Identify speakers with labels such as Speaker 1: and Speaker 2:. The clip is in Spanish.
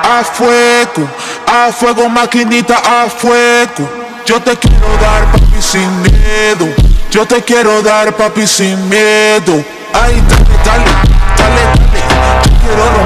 Speaker 1: a fuego, a fuego, maquinita, a fuego. Yo te quiero dar, papi, sin miedo. Yo te quiero dar, papi, sin miedo. Ay, dale, dale, dale, dale. Yo quiero